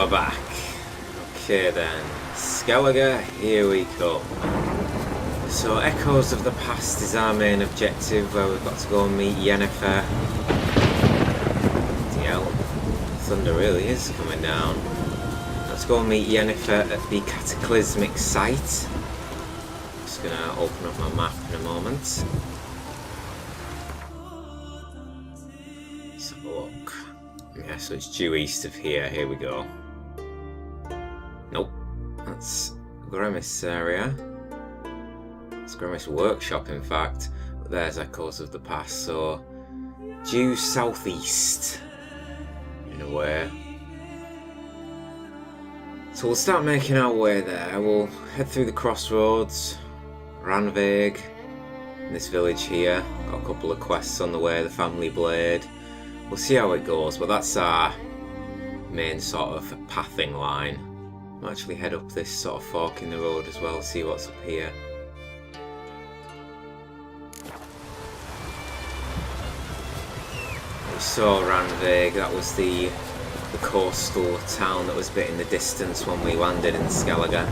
we're back. Okay then, Skellige, here we come. So Echoes of the Past is our main objective, where we've got to go and meet Yennefer. DL, thunder really is coming down. Let's go and meet Yennefer at the Cataclysmic Site. Just gonna open up my map in a moment. Let's have a look. Yeah, so it's due east of here. Here we go. Nope, that's Grimace area. It's Grimace Workshop, in fact. But there's Echoes of the Past, so due southeast, in a way. So we'll start making our way there. We'll head through the crossroads, Ranveig, this village here. Got a couple of quests on the way, the Family Blade. We'll see how it goes, but that's our main sort of pathing line. I'll actually head up this sort of fork in the road as well, see what's up here. We saw Ranveig, that was the coastal town that was a bit in the distance when we landed in Skellige.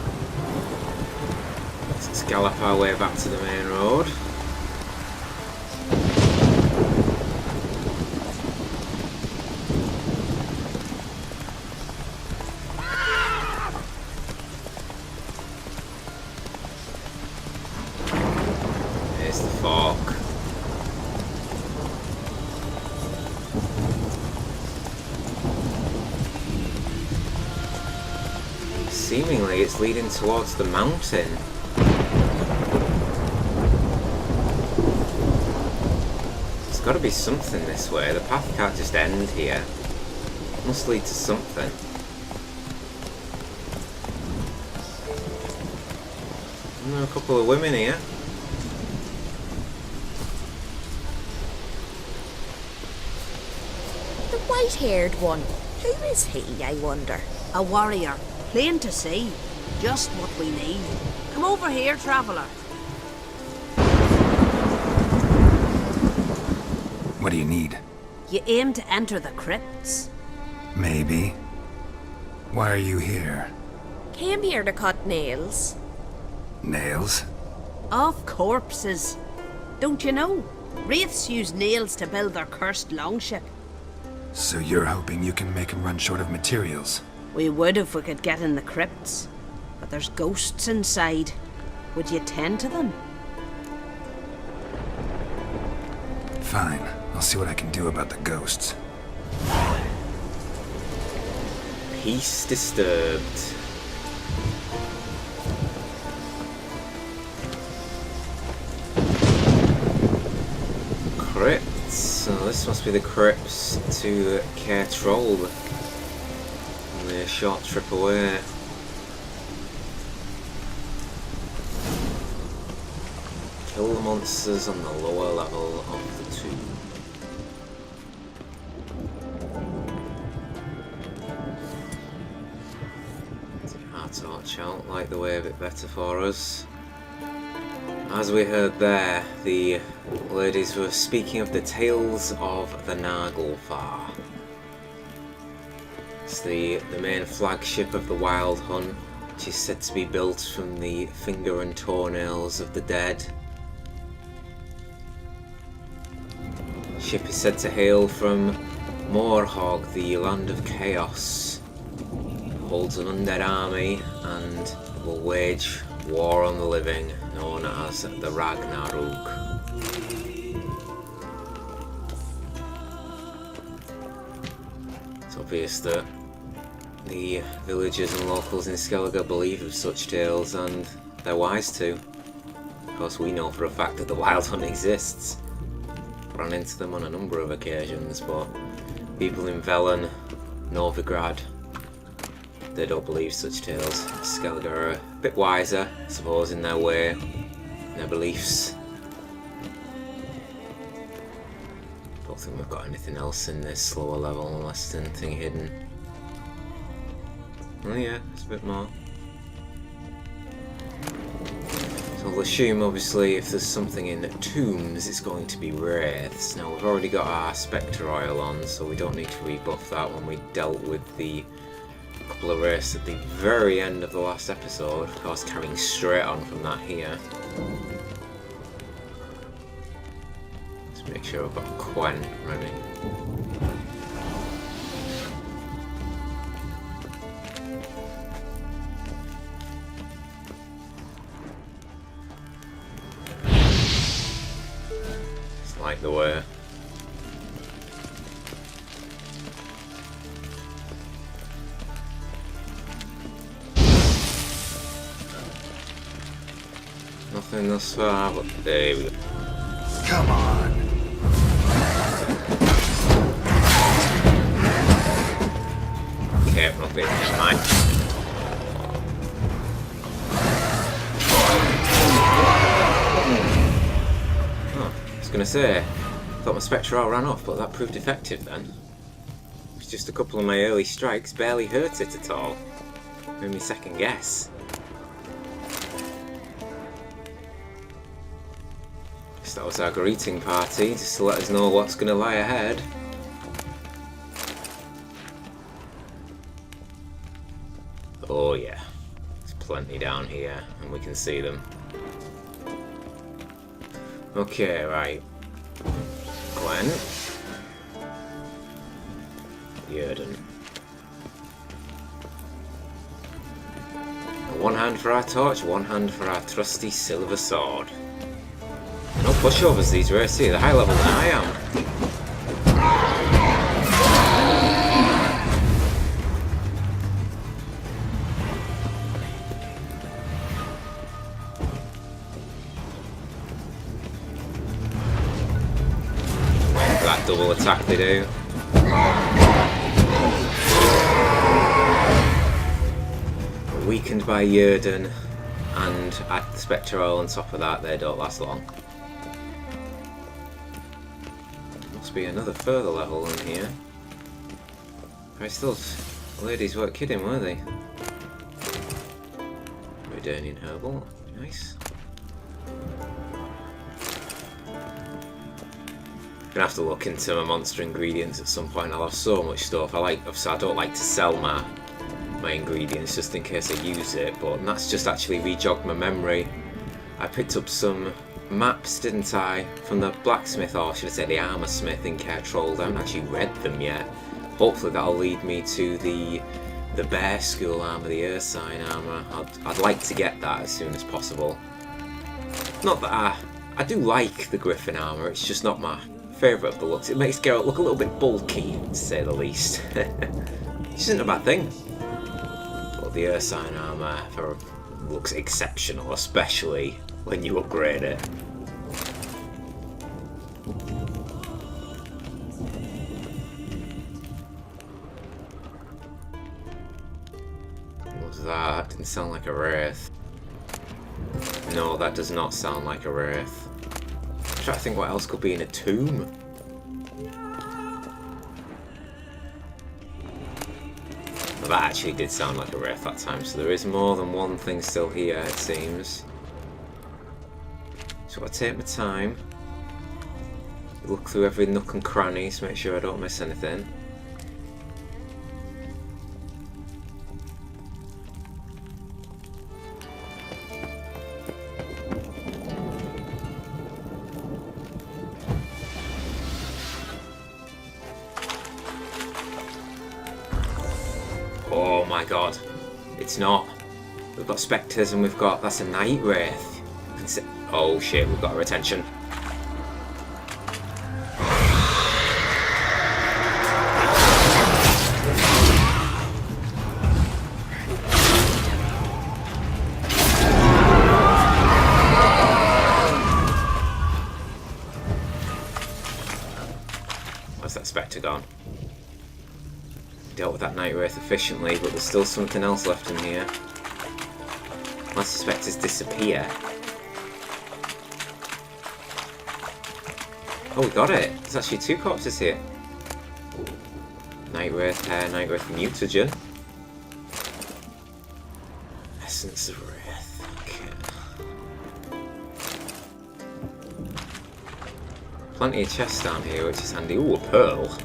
Let's gallop our way back to the main road. Here's the fork. Seemingly it's leading towards the mountain. There's got to be something this way. The path can't just end here. It must lead to something. And there are a couple of women here. The white-haired one. Who is he, I wonder? A warrior. Plain to see. Just what we need. Come over here, traveller. What do you need? You aim to enter the crypts? Maybe. Why are you here? Came here to cut nails. Nails? Of corpses. Don't you know? Wraiths use nails to build their cursed longship. So you're hoping you can make them run short of materials? We would if we could get in the crypts. But there's ghosts inside. Would you tend to them? Fine. I'll see what I can do about the ghosts. Peace disturbed. Crypts. So this must be the crypts to Caer Troll. Only a short trip away. Kill the monsters on the lower level of the tomb. Our torch out, light the way a bit better for us. As we heard there, the ladies were speaking of the tales of the Naglfar. It's the main flagship of the Wild Hunt, which is said to be built from the finger and toenails of the dead. The ship is said to hail from Morhog, the land of chaos. It holds an undead army and will wage war on the living, known as the Ragnarok. It's obvious that the villagers and locals in Skellige believe of such tales, and they're wise to. Of course, we know for a fact that the Wild Hunt exists. Run into them on a number of occasions, but people in Velen, Novigrad, they don't believe such tales. Skellige are a bit wiser, I suppose, in their way, in their beliefs. Don't think we've got anything else in this lower level unless there's anything hidden. Oh yeah, it's a bit more. So I'll assume, obviously, if there's something in the tombs, it's going to be wraiths. Now, we've already got our Spectre Oil on, so we don't need to rebuff that when we dealt with the couple of wraiths at the very end of the last episode, of course carrying straight on from that here. Let's make sure I've got Quen ready. It's like the way. Nothing thus far, but there we go. Come on. Okay, nothing, never mind. Oh, I was gonna say, I thought my Spectral ran off, but that proved effective then. It was just a couple of my early strikes, barely hurt it at all. Made me second guess. That was our greeting party, just to let us know what's going to lie ahead. Oh yeah, there's plenty down here, and we can see them. Okay, right. Quen. Yrden. One hand for our torch, one hand for our trusty silver sword. No pushovers, these wraiths here, they're higher level than I am. That double attack they do. We're weakened by Yrden, and add the Spectral on top of that, they don't last long. Be another further level in here. Christ, those ladies weren't kidding, were they? Redanian herbal, nice. Gonna have to look into my monster ingredients at some point. I'll have so much stuff. I don't like to sell my ingredients just in case I use it, but that's just actually rejogged my memory. I picked up some maps, didn't I, from the blacksmith, or should I say the armour smith in Care Trolls. I haven't actually read them yet. Hopefully that'll lead me to the Bear School armour, the Earth Sign armour. I'd like to get that as soon as possible. Not that I do like the Griffin armour, it's just not my favourite of the looks. It makes Geralt look a little bit bulky, to say the least. Which isn't a bad thing. But the Earth Sign armour looks exceptional, especially when you upgrade it. What was that? Didn't sound like a wraith. No, that does not sound like a wraith. I'm trying to think what else could be in a tomb. Well, that actually did sound like a wraith that time, so there is more than one thing still here, it seems. So I take my time, look through every nook and cranny to make sure I don't miss anything. Oh my god, it's not. We've got spectres and we've got, that's a night wraith. Oh shit, we've got our attention. Where's that spectre gone? Dealt with that night wraith efficiently, but there's still something else left in here. Unless the spectres disappear. Oh, we got it! There's actually two corpses here. Night wraith hair, night wraith mutagen. Essence of wraith. Okay. Plenty of chests down here, which is handy. Ooh, a pearl.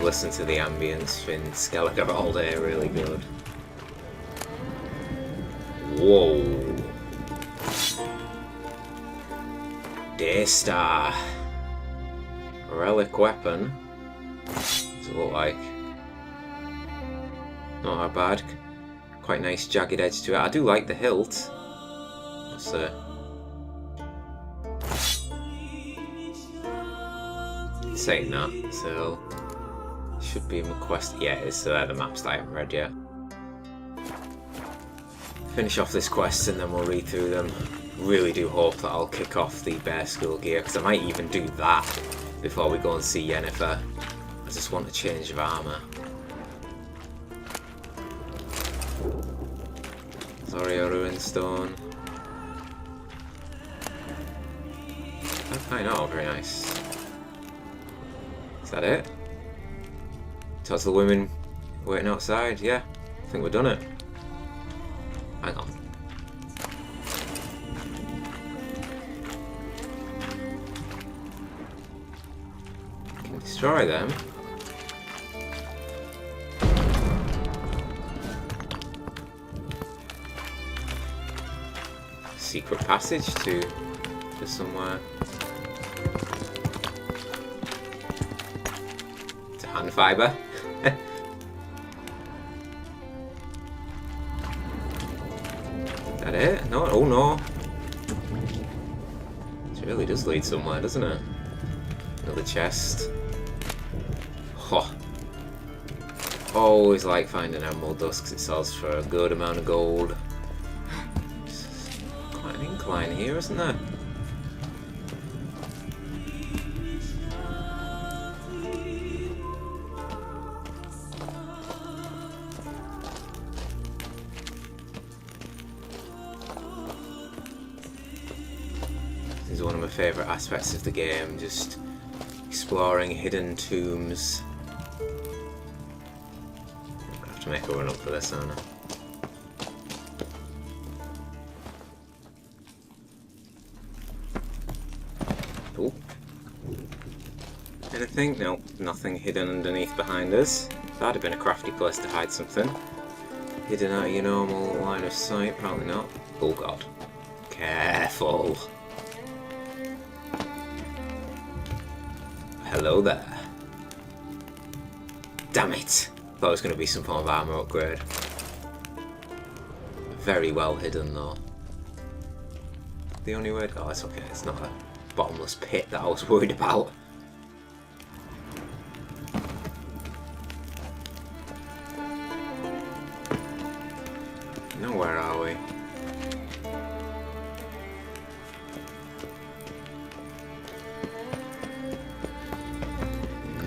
listen to the ambience in Skellige all day, really good. Whoa. Daystar. Relic weapon. What's it look like? Not that bad. Quite nice jagged edge to it. I do like the hilt. That's saying that, so should be in my quest. Yeah, it's the maps that I haven't read yet. Finish off this quest and then we'll read through them. Really do hope that I'll kick off the bear skull gear, because I might even do that before we go and see Yennefer. I just want a change of armour. Zoria Ruinstone. Okay, no, very nice. Is that it? Towards the women waiting outside? Yeah, I think we've done it. Hang on. Can destroy them. Secret passage to somewhere. It's a hand fibre. Is that it? No, oh no. It really does lead somewhere, doesn't it? Another chest. Oh. Always like finding emerald dust because it sells for a good amount of gold. Quite an incline here, isn't there? This is one of my favourite aspects of the game, just exploring hidden tombs. I have to make a run up for this, aren't I? Oh. Anything? No, nothing hidden underneath behind us. That'd have been a crafty place to hide something. Hidden out of your normal line of sight? Probably not. Oh god. Careful. Hello there. Damn it! Thought it was going to be some form of armour upgrade. Very well hidden though. The only way... Oh, it's okay. It's not a bottomless pit that I was worried about. Now where are we?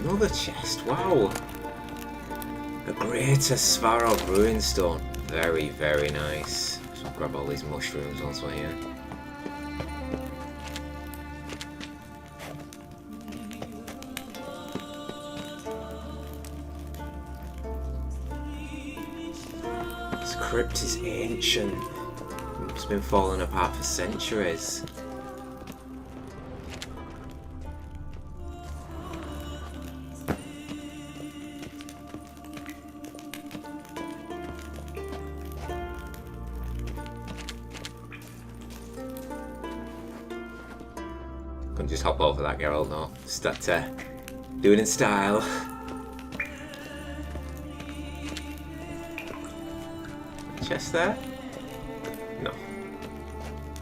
Another chest, wow! A greater Svar of Ruinstone. Very, very nice. So I'll grab all these mushrooms also here. This crypt is ancient. It's been falling apart for centuries. Couldn't just hop over that, Geralt, no. Start to do it in style. Chest there? No.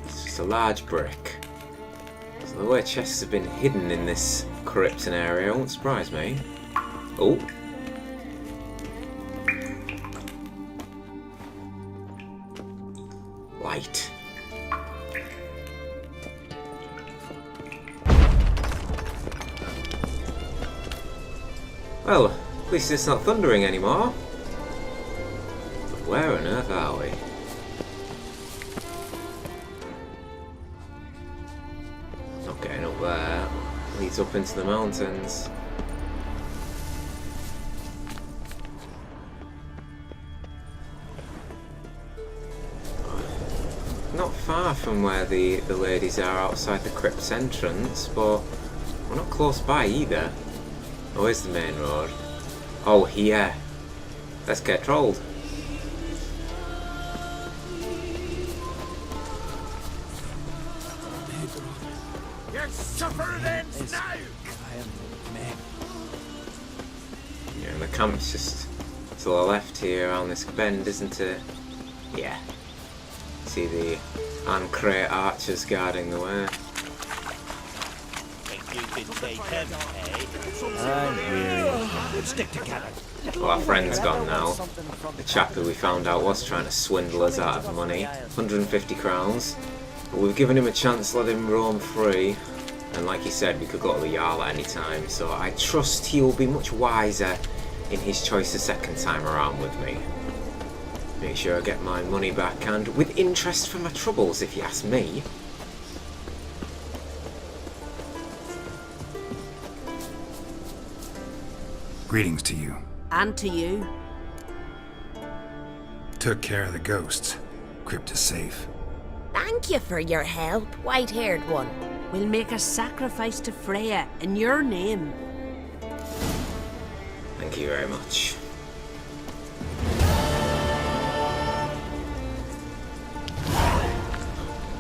It's just a large brick. So the way chests have been hidden in this crypton area won't surprise me. Oh. Light. Well, at least it's not thundering anymore. But where on earth are we? Not getting up there. Leads up into the mountains. Not far from where the ladies are outside the crypt's entrance, but we're not close by either. Oh, here's the main road. Oh, here. Let's get trolled. You suffer then now! Yeah, and the camp's just to the left here around this bend, isn't it? Yeah. See the Ancrate archers guarding the way. Think you could take him, eh? Stick together. Well, our friend's gone now. The chap who we found out was trying to swindle us out of money. 150 crowns. But we've given him a chance to let him roam free. And like he said, we could go to the Jarl at any time. So I trust he will be much wiser in his choice the second time around with me. Make sure I get my money back, and with interest for my troubles, if you ask me. Greetings to you. And to you. Took care of the ghosts. Crypt is safe. Thank you for your help, white-haired one. We'll make a sacrifice to Freya in your name. Thank you very much.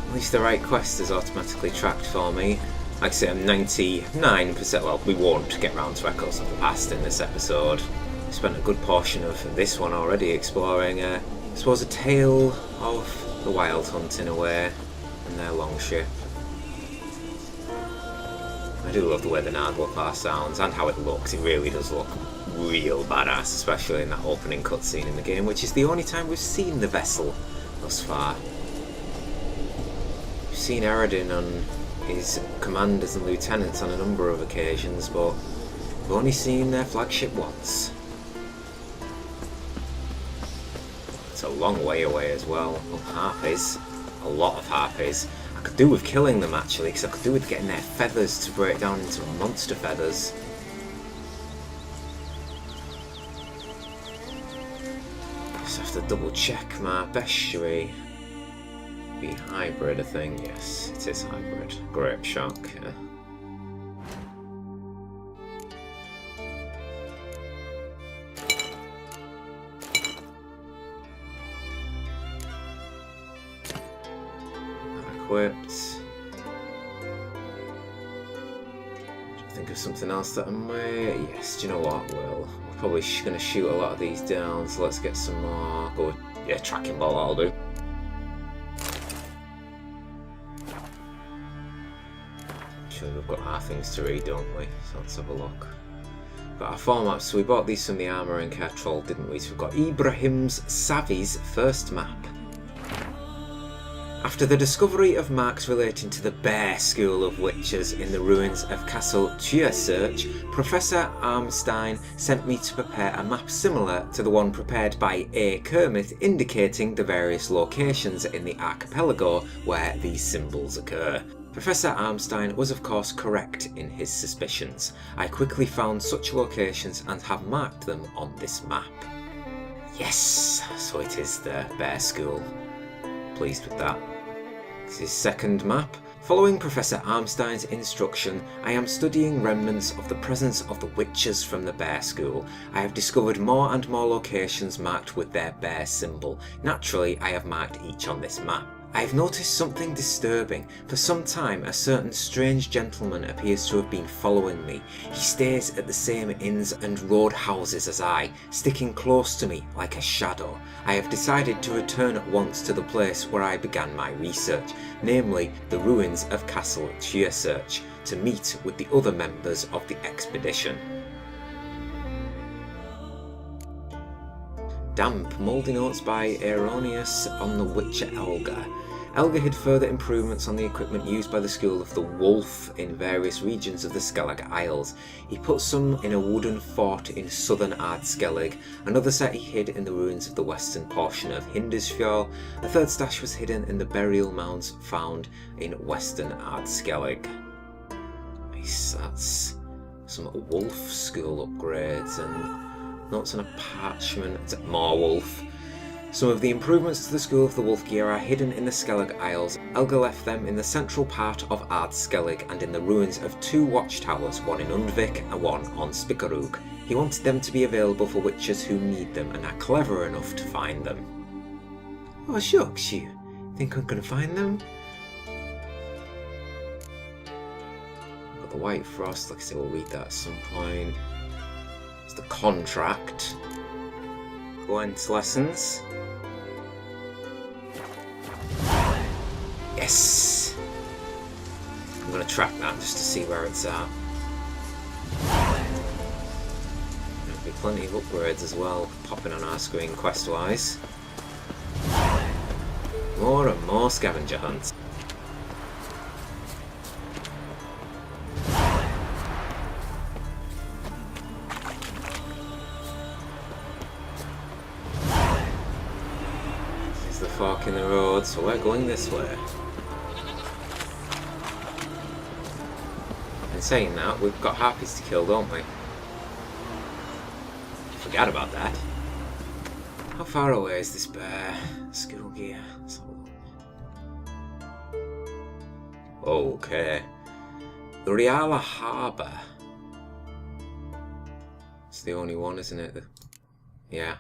At least the right quest is automatically tracked for me. Like I say, I'm 99%, well, we won't get round to Echoes of the Past in this episode. We spent a good portion of this one already exploring, I suppose, a tale of the Wild Hunt in a way, and their longship. I do love the way the Naglfar sounds and how it looks. It really does look real badass, especially in that opening cutscene in the game, which is the only time we've seen the vessel thus far. We've seen Eredin on his commanders and lieutenants on a number of occasions, but we've only seen their flagship once. It's a long way away as well. Well, harpies. A lot of harpies. I could do with killing them actually, because I could do with getting their feathers to break down into monster feathers. Just have to double check my bestiary. Be hybrid, I think. Yes, it is hybrid. Grape shock, yeah. Equipped. Think of something else that I may... Yes, do you know what? Well, we're probably going to shoot a lot of these down, so let's get some more... Go with, yeah, tracking ball, that'll do. Actually, we've got our things to read, don't we? So let's have a look. Got our 4 maps, so we bought these from the Armour and Care Troll, didn't we? So we've got Ibrahim's Savi's first map. After the discovery of marks relating to the Bear School of Witches in the ruins of Castle Teuersearch, Professor Armstein sent me to prepare a map similar to the one prepared by A. Kermit, indicating the various locations in the archipelago where these symbols occur. Professor Armstein was of course correct in his suspicions. I quickly found such locations and have marked them on this map. Yes, so it is the Bear School. Pleased with that. This is second map. Following Professor Armstein's instruction, I am studying remnants of the presence of the witches from the Bear School. I have discovered more and more locations marked with their bear symbol. Naturally, I have marked each on this map. I have noticed something disturbing. For some time, a certain strange gentleman appears to have been following me. He stays at the same inns and road houses as I, sticking close to me like a shadow. I have decided to return at once to the place where I began my research, namely the ruins of Castle Teuersearch, to meet with the other members of the expedition. Damp, mouldy notes by Erroneous on the Witcher Elga. Elga hid further improvements on the equipment used by the School of the Wolf in various regions of the Skellig Isles. He put some in a wooden fort in southern Ardskellig, another set he hid in the ruins of the western portion of Hindisfjall, a third stash was hidden in the burial mounds found in western Ardskellig. Nice, that's some Wolf School upgrades and notes on a parchment. More Wolf. Some of the improvements to the School of the Wolfgear are hidden in the Skellig Isles. Elgar left them in the central part of Ardskellig and in the ruins of 2 watchtowers, one in Undvik and one on Spikarug. He wanted them to be available for witches who need them and are clever enough to find them. Oh shucks, you think I'm gonna find them? Got the White Frost, like I said, we'll read that at some point. It's the contract. Gwent's lessons. Yes! I'm gonna track that just to see where it's at. There'll be plenty of upgrades as well popping on our screen quest-wise. More and more scavenger hunts. This is the fork in the road, so we're going this way. In saying that, we've got harpies to kill, don't we? Forgot about that. How far away is this bear? School gear. Let's have a look. Okay. The Riala Harbour. It's the only one, isn't it? Yeah.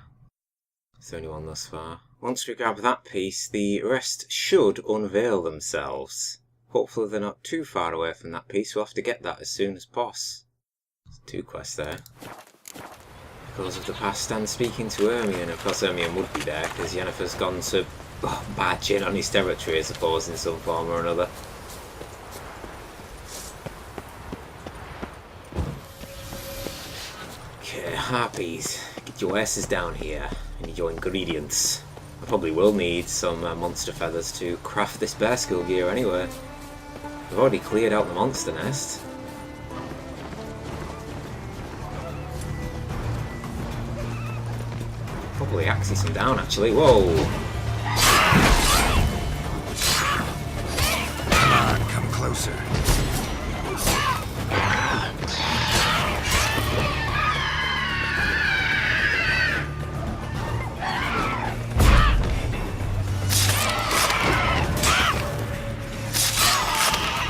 It's the only one thus far. Once we grab that piece, the rest should unveil themselves. Hopefully they're not too far away from that piece. We'll have to get that as soon as possible. There's 2 quests there. Because of the past and speaking to Ermion. Of course Ermion would be there because Yennefer's gone to badge in on his territory, I suppose, in some form or another. Okay, harpies. Get your asses down here. I need your ingredients. I probably will need some monster feathers to craft this bear skill gear anyway. I've already cleared out the monster nest. Probably axing some down actually. Whoa! Come on, come closer.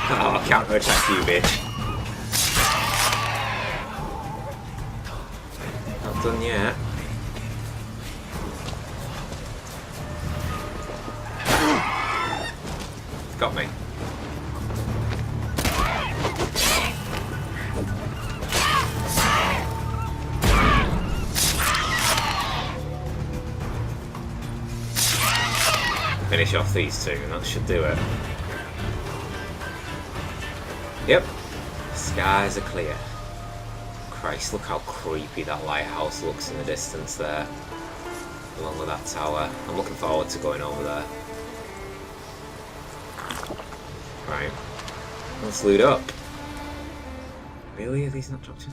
Oh, counter-attack you, bitch. Not done yet. Got me. Finish off these 2, and that should do it. Yep, skies are clear. Christ, look how creepy that lighthouse looks in the distance there, along with that tower. I'm looking forward to going over there. Right, let's loot up. Really? Are these not dropped in?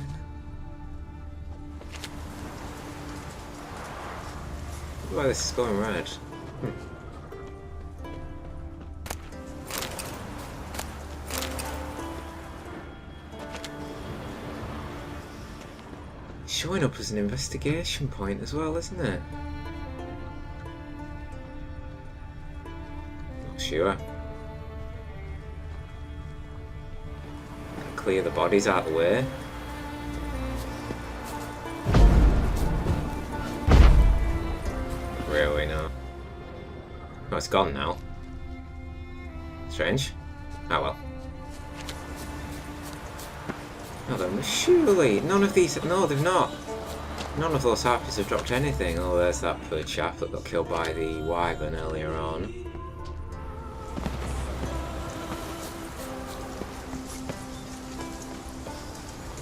Why this is going red? Showing up as an investigation point as well, isn't it? Not sure. Clear the bodies out of the way. Really, no. Oh, it's gone now. Strange. Oh well. No, then surely none of these. No, they've not. None of those harpies have dropped anything. Oh, there's that poor chap that got killed by the wyvern earlier on.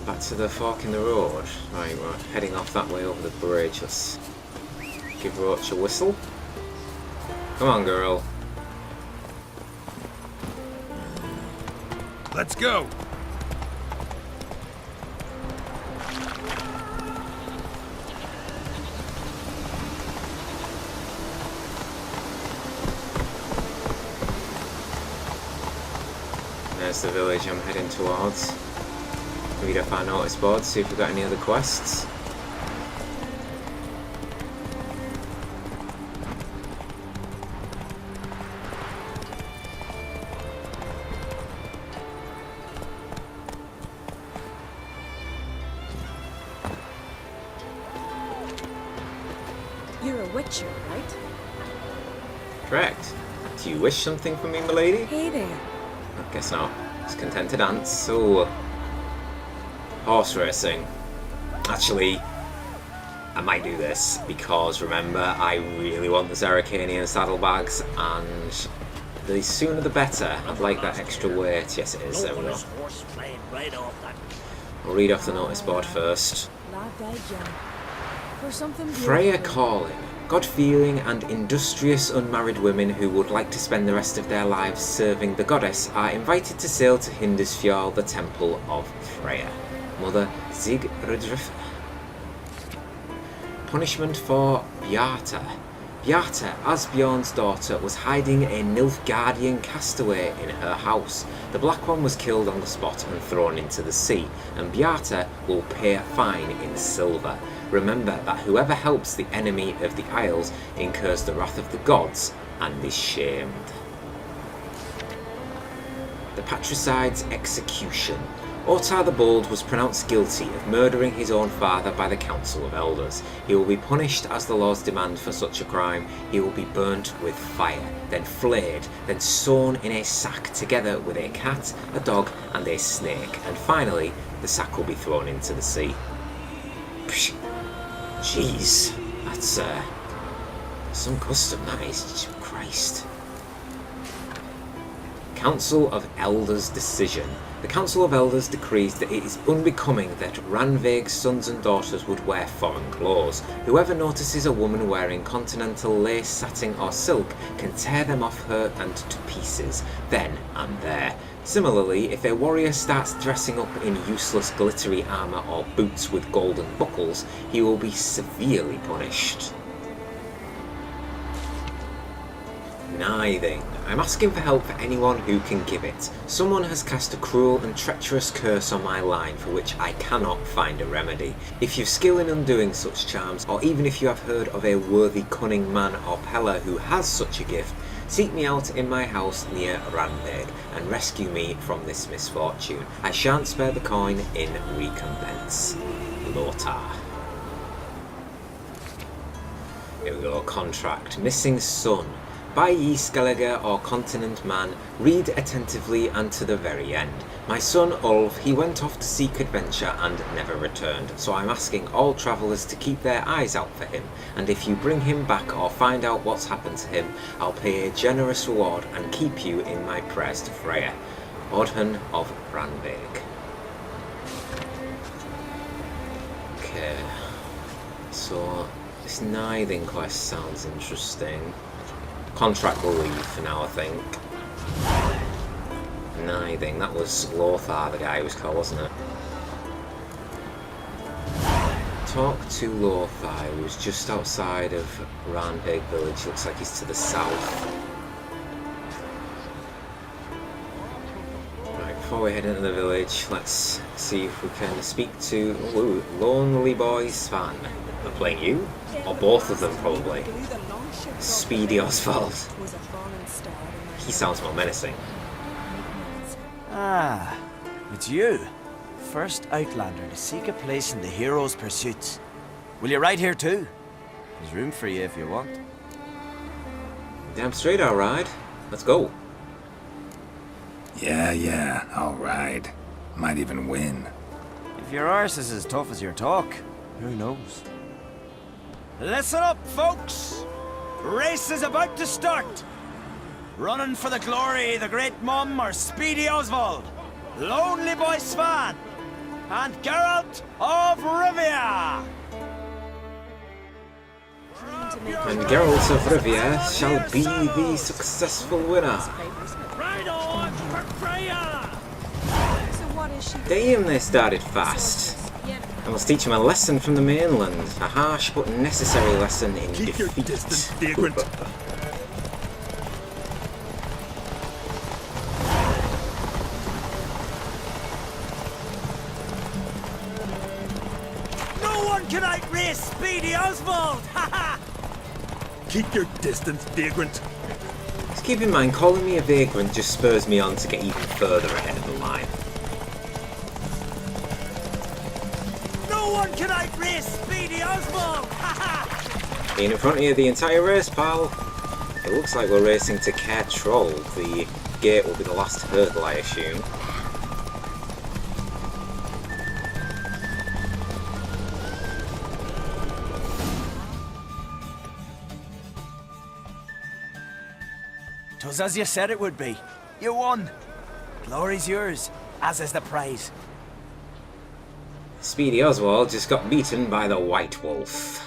Back to the fork in the road. Right, we're heading off that way over the bridge. Let's give Roach a whistle. Come on, girl. Let's go! There's the village I'm heading towards. Read up our notice board, see if we've got any other quests. witcher, right? Correct. Do you wish something from me, milady? Hey there. I guess not. It's content to dance, so... Horse racing. Actually, I might do this, because remember, I really want the Zerrikanian saddlebags, and the sooner the better. I'd like that extra weight. Yes, it is. There we go. Horse playing right off that. I'll read off the notice board first. Lad died young. For something Freya beautiful. calling. God-fearing and industrious unmarried women who would like to spend the rest of their lives serving the goddess are invited to sail to Hindisfjall, the temple of Freya. Mother Sigurdr. Punishment for Bjarta. Bjarta, Asbjorn's daughter, was hiding a Nilfgaardian castaway in her house. The Black One was killed on the spot and thrown into the sea, and Bjarta will pay a fine in silver. Remember that whoever helps the enemy of the Isles incurs the wrath of the gods and is shamed. The Patricide's execution. Ortar the Bold was pronounced guilty of murdering his own father by the Council of Elders. He will be punished as the laws demand for such a crime. He will be burnt with fire, then flayed, then sewn in a sack together with a cat, a dog and a snake, and finally the sack will be thrown into the sea. Psh, jeez, that's some custom, that is. Christ. Council of Elders decision. The Council of Elders decrees that it is unbecoming that Ranveig's sons and daughters would wear foreign clothes. Whoever notices a woman wearing continental lace, satin or silk can tear them off her and to pieces, then and there. Similarly, if a warrior starts dressing up in useless glittery armour or boots with golden buckles, he will be severely punished. Nithing. I'm asking for help for anyone who can give it. Someone has cast a cruel and treacherous curse on my line for which I cannot find a remedy. If you've skill in undoing such charms, or even if you have heard of a worthy cunning man or peller who has such a gift, seek me out in my house near Ranveig and rescue me from this misfortune. I shan't spare the coin in recompense. Lothar. Here we go. Contract. Missing son. By ye Skellige or continent man, read attentively and to the very end. My son Ulf, he went off to seek adventure and never returned, so I'm asking all travellers to keep their eyes out for him, and if you bring him back or find out what's happened to him, I'll pay a generous reward and keep you in my prayers to Freya. Odhun of Ranveig. Okay, so this Nithing quest sounds interesting. Contract will leave for now, I think. Nithing, that was Lothar, the guy was called, wasn't it? Talk to Lothar, who's just outside of Ranveig village. Looks like he's to the south. Right, before we head into the village, let's see if we can speak to Lonely Boy Svan. I'm playing you? Or both of them, probably. Speedy Oswald. He sounds more menacing. Ah, it's you. First Outlander to seek a place in the hero's pursuits. Will you ride here too? There's room for you if you want. Damn straight I'll ride. Let's go. Yeah, I'll ride. Might even win. If your arse is as tough as your talk, who knows? Listen up, folks! Race is about to start! Running for the glory, the great mum or Speedy Oswald, Lonely Boy Svan, and Geralt of Rivia! And Geralt of Rivia shall be the successful winner. Ride on for Freya! Damn, they started fast. I must teach him a lesson from the mainland. A harsh but necessary lesson in Keep your defeat. distance, vagrant. No one can outrace Speedy Oswald! Ha ha! Keep your distance, vagrant. Just keep in mind, calling me a vagrant just spurs me on to get even further ahead of the line. No one can outrace Speedy Oswald! Ha ha! Being in front of you the entire race, pal. It looks like we're racing to Care Troll. The gate will be the last hurdle, I assume. Twas as you said it would be. You won. Glory's yours, as is the prize. Speedy Oswald just got beaten by the White Wolf.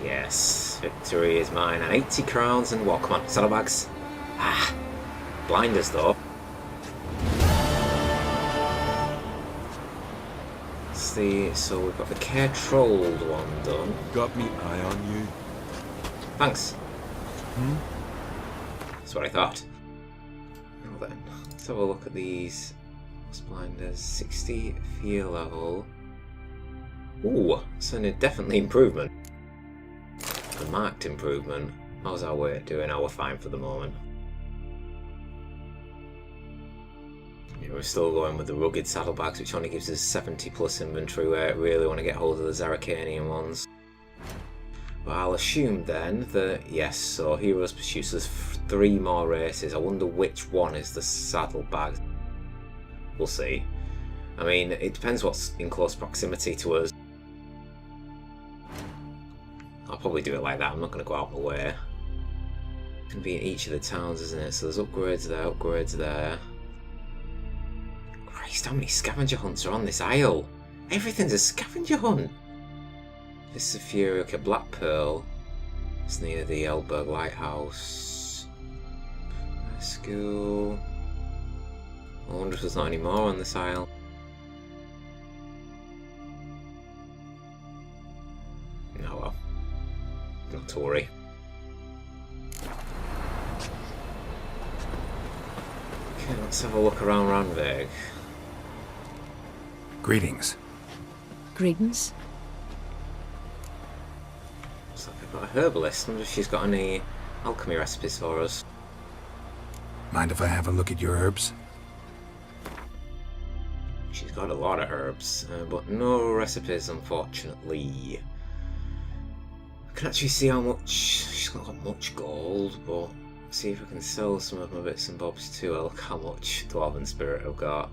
Yes, victory is mine, and 80 crowns and what? Come on, saddlebags. Ah, blinders though. So we've got the Care Trolled one done. Got me eye on you. Thanks. That's what I thought. Well then, let's have a look at these. What's blinders? 60 fear level. Ooh, so definitely improvement. A marked improvement. How's our weight doing? Oh, we're fine for the moment. Yeah, we're still going with the rugged saddlebags, which only gives us 70 plus inventory weight. Really want to get hold of the Zaracanian ones. But I'll assume then that, yes, so Heroes Pursuit, so there's 3 more races. I wonder which one is the saddlebag. We'll see. I mean, it depends what's in close proximity to us. I'll probably do it like that. I'm not going to go out of the way. It can be in each of the towns, isn't it? So there's upgrades there, upgrades there. Christ, how many scavenger hunts are on this isle? Everything's a scavenger hunt. This is a Fury, okay, Black Pearl. It's near the Elberg Lighthouse. School. I wonder if there's not any more on this isle. Oh well. Not to worry. Okay, let's have a look around Ranvig. Greetings. Greetings. Looks like I've got a herbalist. I wonder if she's got any alchemy recipes for us. Mind if I have a look at your herbs? She's got a lot of herbs, but no recipes, unfortunately. I can actually see how much... She's not got much gold, but... See if I can sell some of my bits and bobs too. Look how much Dwarven Spirit I've got.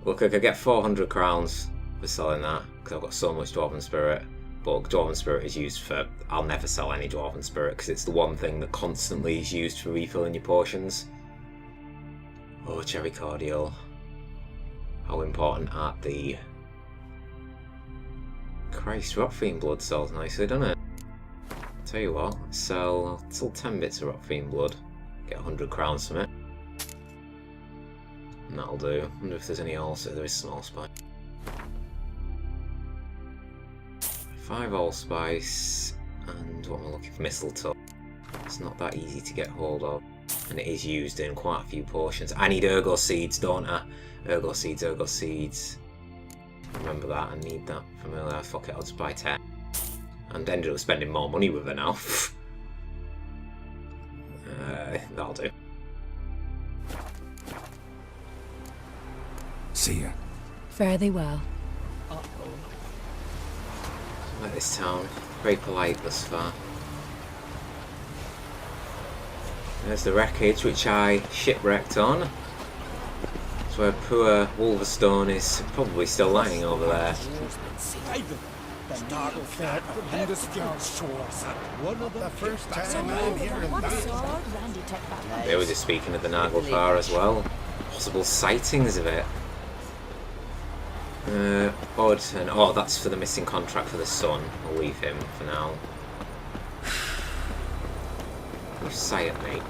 Look, I could get 400 crowns for selling that, because I've got so much Dwarven Spirit. But Dwarven Spirit is used for... I'll never sell any Dwarven Spirit, because it's the one thing that constantly is used for refilling your potions. Oh, Cherry Cordial. How important are the... Christ, Rotfiend blood sells nicely, doesn't it? Tell you what, I'll sell 10 bits of Rotfiend blood. Get 100 crowns from it. And that'll do. I wonder if there's any also. There is some allspice. 5 allspice, and what am I looking for? Mistletoe. It's not that easy to get hold of, and it is used in quite a few potions. I need Ergo Seeds, don't I? Ergo Seeds, Ergo Seeds. Remember that, I need that from earlier. Fuck it, I'll just buy 10. And ended up spending more money with her now. That'll do. See ya. Fare thee well. Like this town, very polite thus far. There's the wreckage which I shipwrecked on. That's where poor Wolverstone is probably still lying over there. The Naglfar one of the first time I'm hearing that. They were just speaking of the Naglfar as well. Possible sightings of it. Odd, and oh, that's for the missing contract for the son. I'll leave him for now. You sigh at me.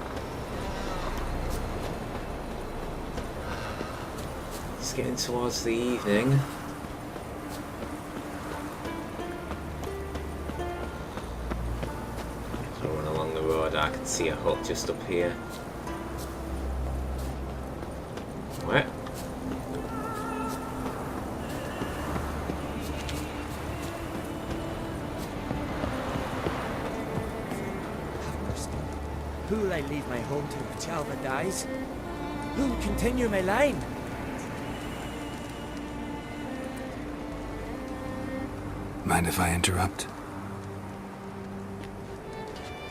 It's getting towards the evening. So run along the road. I can see a hut just up here. Where? Who'll I leave my home to if Chalva dies? Who'll continue my line? Mind if I interrupt?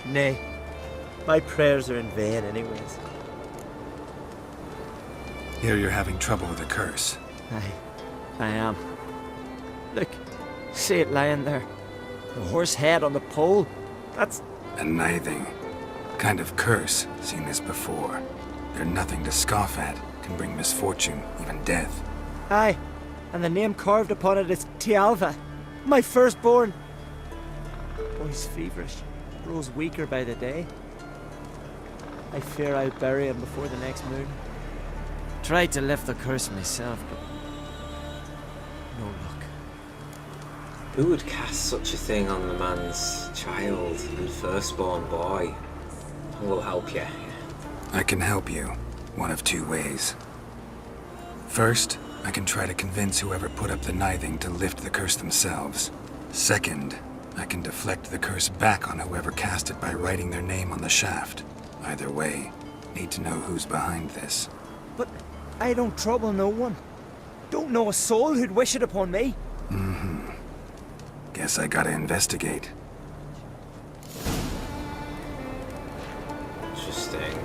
Nay. My prayers are in vain anyways. Here you're having trouble with a curse. I am. Look, see it lying there. The horse head on the pole. That's... A nithing. Kind of curse. Seen this before. They're nothing to scoff at. Can bring misfortune, even death. Aye. And the name carved upon it is Tialva. My firstborn. Boy's feverish. Grows weaker by the day. I fear I'll bury him before the next moon. Tried to lift the curse myself, but no luck. Who would cast such a thing on the man's child and firstborn boy? I will help you. I can help you. One of two ways. First, I can try to convince whoever put up the nithing to lift the curse themselves. Second, I can deflect the curse back on whoever cast it by writing their name on the shaft. Either way, need to know who's behind this. But I don't trouble no one. Don't know a soul who'd wish it upon me. Guess I gotta investigate. Interesting.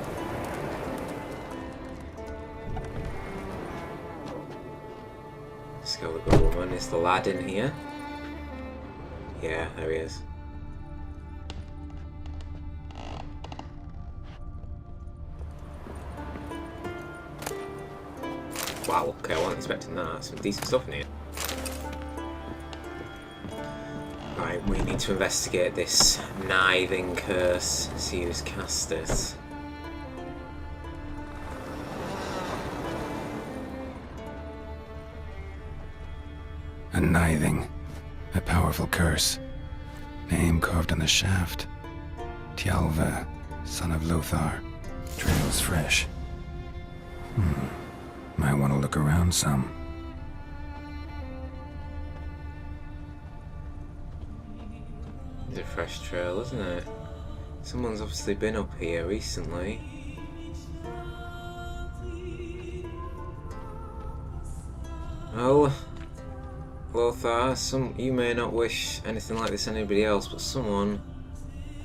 Skeleton woman, is the lad in here? Yeah, there he is. Wow, okay, I wasn't expecting that. Some decent stuff in here. Right, we need to investigate this nithing curse, see who's cast it. A nithing. A powerful curse. Name carved on the shaft. Tialva, son of Lothar. Trails fresh. Might want to look around some. It's a fresh trail, isn't it? Someone's obviously been up here recently. Well, Lothar, you may not wish anything like this on anybody else, but someone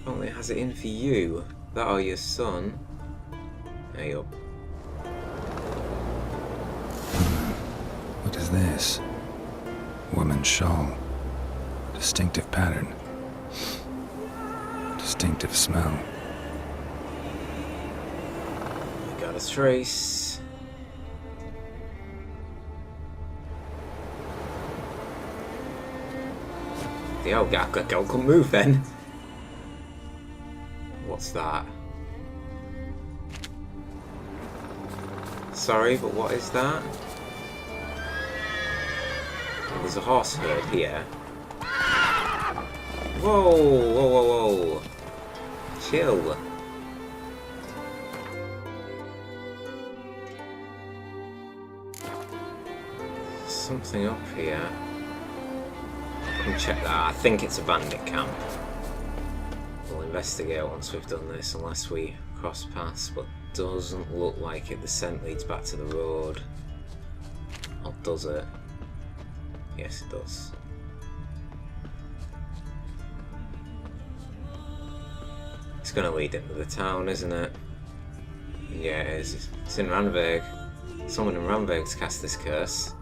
apparently has it in for you. That or your son. Hey up. What is this? Woman's shawl. Distinctive pattern. Distinctive smell. We got a trace. The old girl couldn't move then. What's that? Sorry, but what is that? There's a horse herd here. Whoa, whoa, whoa, whoa. Chill. Something up here. Come check that. I think it's a bandit camp. We'll investigate once we've done this, unless we cross paths, but doesn't look like it. The scent leads back to the road. Or does it? Yes, it does. It's gonna lead into the town, isn't it? Yeah, it is. It's in Ranveg. Someone in Ranveg's cast this curse.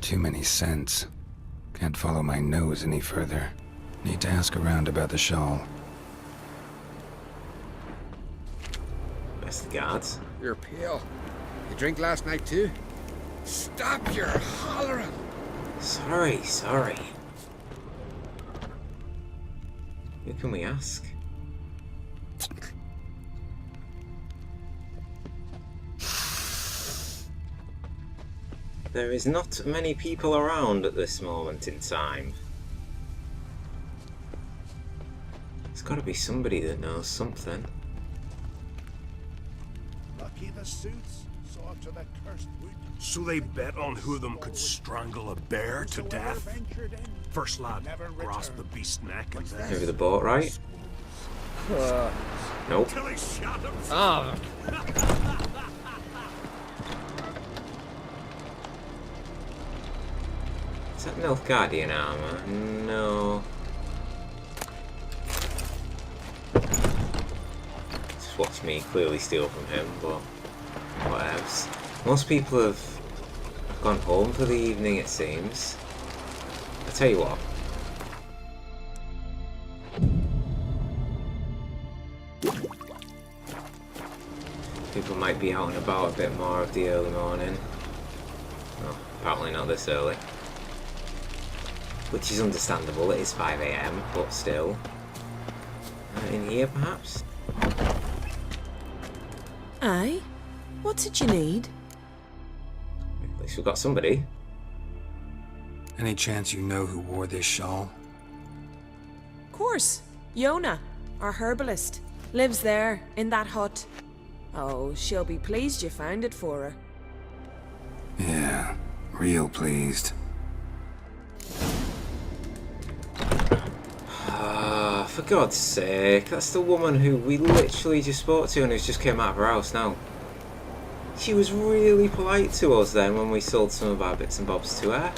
Too many scents. Can't follow my nose any further. Need to ask around about the shawl. Best the guards. You're pale. You drink last night too? Stop your hollering! Sorry. Who can we ask? There is not many people around at this moment in time. There's got to be somebody that knows something. Lucky the suits saw to the cursed wood. So they bet on who of them could strangle a bear to death? First lad, grasp the beast's neck and then... Maybe the boat, right? Nope. Till he shot him. Ah, Nilfgaardian armor? No. Just watch me clearly steal from him, but whatevs. Most people have gone home for the evening, it seems. I tell you what. People might be out and about a bit more of the early morning. Well, apparently not this early. Which is understandable, it is 5 AM, but still. In here, perhaps? Aye? What's it you need? At least we've got somebody. Any chance you know who wore this shawl? Course. Yona, our herbalist. Lives there, in that hut. Oh, she'll be pleased you found it for her. Yeah, real pleased. For God's sake, that's the woman who we literally just spoke to and who's just came out of her house now. She was really polite to us then when we sold some of our bits and bobs to her.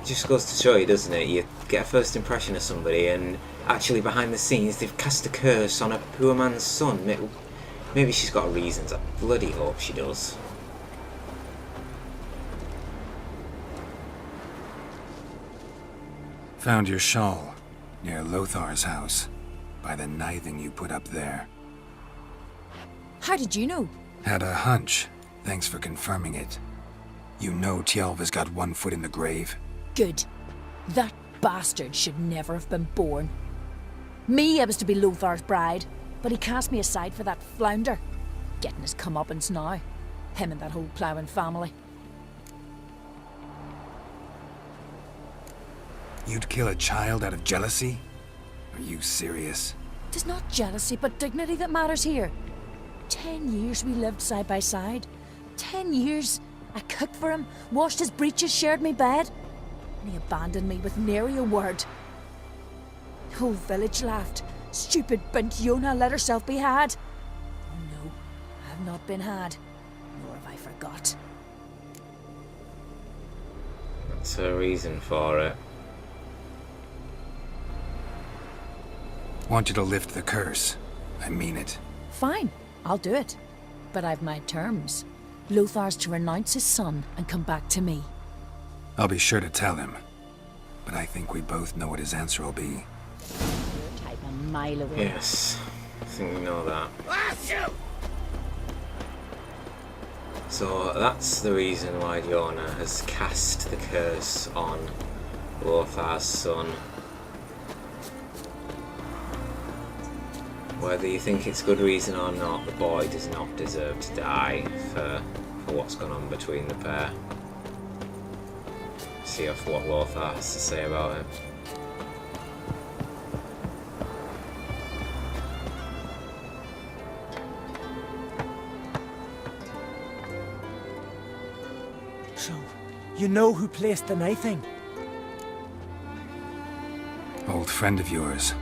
It just goes to show you, doesn't it? You get a first impression of somebody and actually behind the scenes they've cast a curse on a poor man's son. Maybe she's got reasons. I bloody hope she does. Found your shawl near Lothar's house, by the knithing you put up there. How did you know? Had a hunch. Thanks for confirming it. You know Tjalva's got one foot in the grave. Good. That bastard should never have been born. Me, I was to be Lothar's bride, but he cast me aside for that flounder. Getting his comeuppance now. Him and that whole ploughing family. You'd kill a child out of jealousy? Are you serious? 'Tis not jealousy, but dignity that matters here. 10 years we lived side by side. 10 years I cooked for him, washed his breeches, shared me bed. And he abandoned me with nary a word. The whole village laughed. Stupid bint Yona let herself be had. Oh no, I have not been had, nor have I forgot. That's her reason for it. Want you to lift the curse. I mean it. Fine, I'll do it. But I've my terms. Lothar's to renounce his son and come back to me. I'll be sure to tell him. But I think we both know what his answer will be. You're type a mile away. Yes, I think we know that. So that's the reason why Yona has cast the curse on Lothar's son. Whether you think it's good reason or not, the boy does not deserve to die for what's gone on between the pair. See what Lothar has to say about it. So, you know who placed the knifing? Old friend of yours,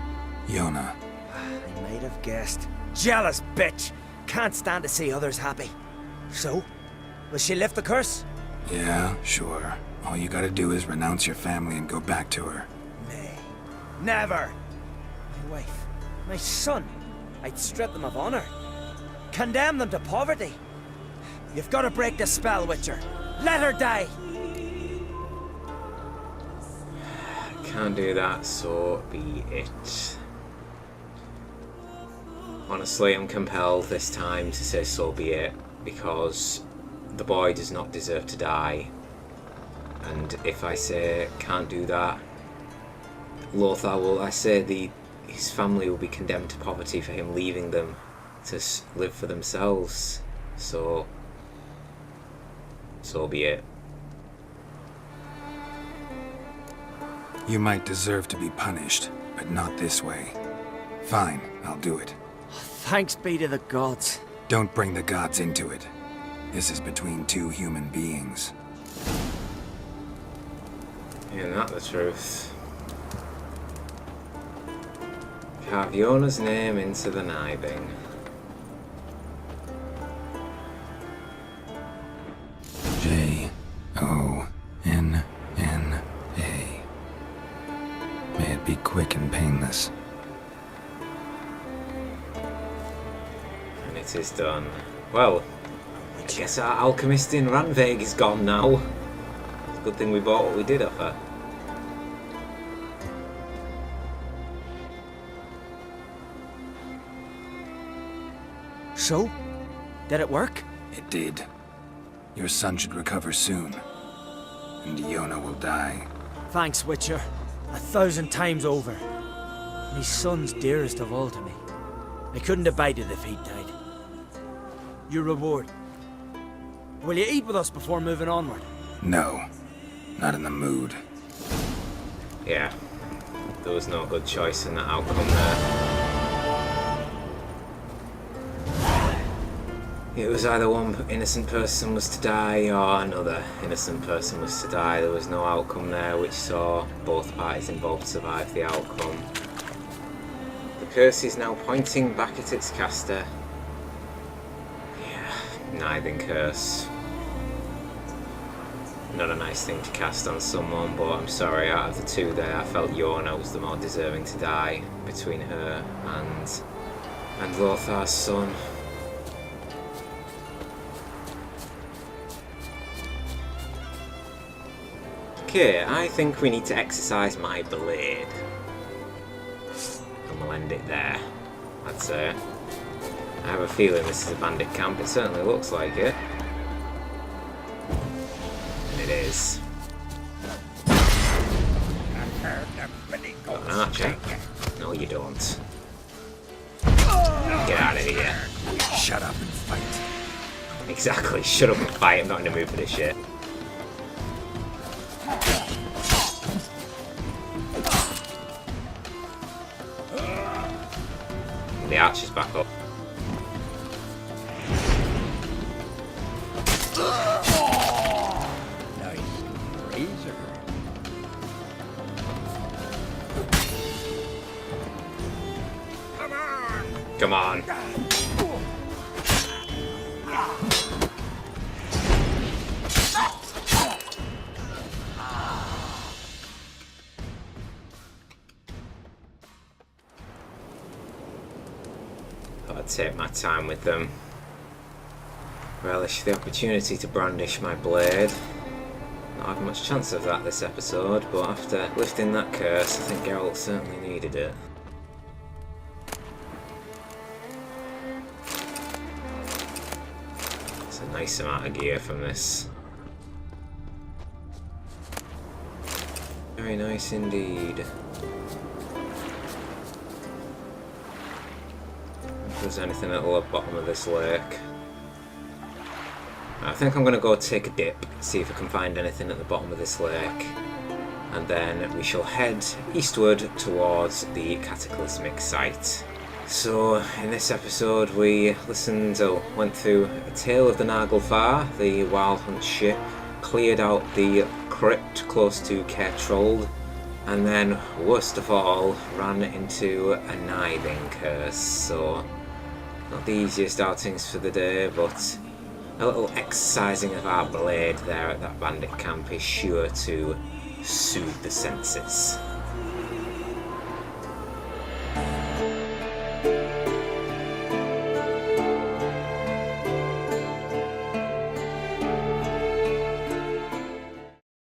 Yona. I might have guessed. Jealous bitch! Can't stand to see others happy. So, will she lift the curse? Yeah, sure. All you gotta do is renounce your family and go back to her. Nay, never! My wife, my son, I'd strip them of honor. Condemn them to poverty. You've got to break the spell, Witcher. Let her die! Can't do that, so be it. Honestly, I'm compelled this time to say so be it, because the boy does not deserve to die. And if I say can't do that, Lothar will, his family will be condemned to poverty for him leaving them to live for themselves. So be it. You might deserve to be punished, but not this way. Fine, I'll do it. Thanks be to the gods. Don't bring the gods into it. This is between two human beings. Isn't that the truth? Carve Yona's name into the kniving. J-O-N-N. it is done. Well, I guess our alchemist in Ranveig is gone now. It's a good thing we bought what we did off her. So? Did it work? It did. Your son should recover soon. And Yona will die. Thanks, Witcher. 1,000 times over. My son's dearest of all to me. I couldn't abide it if he'd died. Your reward. Will you eat with us before moving onward? No. Not in the mood. Yeah, there was no good choice in that outcome there. It was either one innocent person was to die or another innocent person was to die. There was no outcome there which saw both parties involved survive the outcome. The curse is now pointing back at its caster. Yeah, Nithing curse. Not a nice thing to cast on someone, but I'm sorry, out of the two there, I felt Yona was the more deserving to die between her and Lothar's son. Okay, I think we need to exercise my blade. And we'll end it there, I'd say. I have a feeling this is a bandit camp, it certainly looks like it. And it is. Got an archer? No, you don't. Get out of here. Shut up and fight. Exactly, shut up and fight, I'm not in the mood for this shit. The archer's back up. Nice razor. Come on. I'd take my time with them. Relish the opportunity to brandish my blade. Not had much chance of that this episode, but after lifting that curse, I think Geralt certainly needed it. It's a nice amount of gear from this. Very nice indeed. If there's anything at the bottom of this lake. I think I'm going to go take a dip, see if I can find anything at the bottom of this lake. And then we shall head eastward towards the cataclysmic site. So, in this episode we went through a tale of the Naglfar, the Wild Hunt ship, cleared out the crypt close to Caertrold, and then, worst of all, ran into a Nithing curse. So, not the easiest outings for the day, but a little exercising of our blade there at that bandit camp is sure to soothe the senses.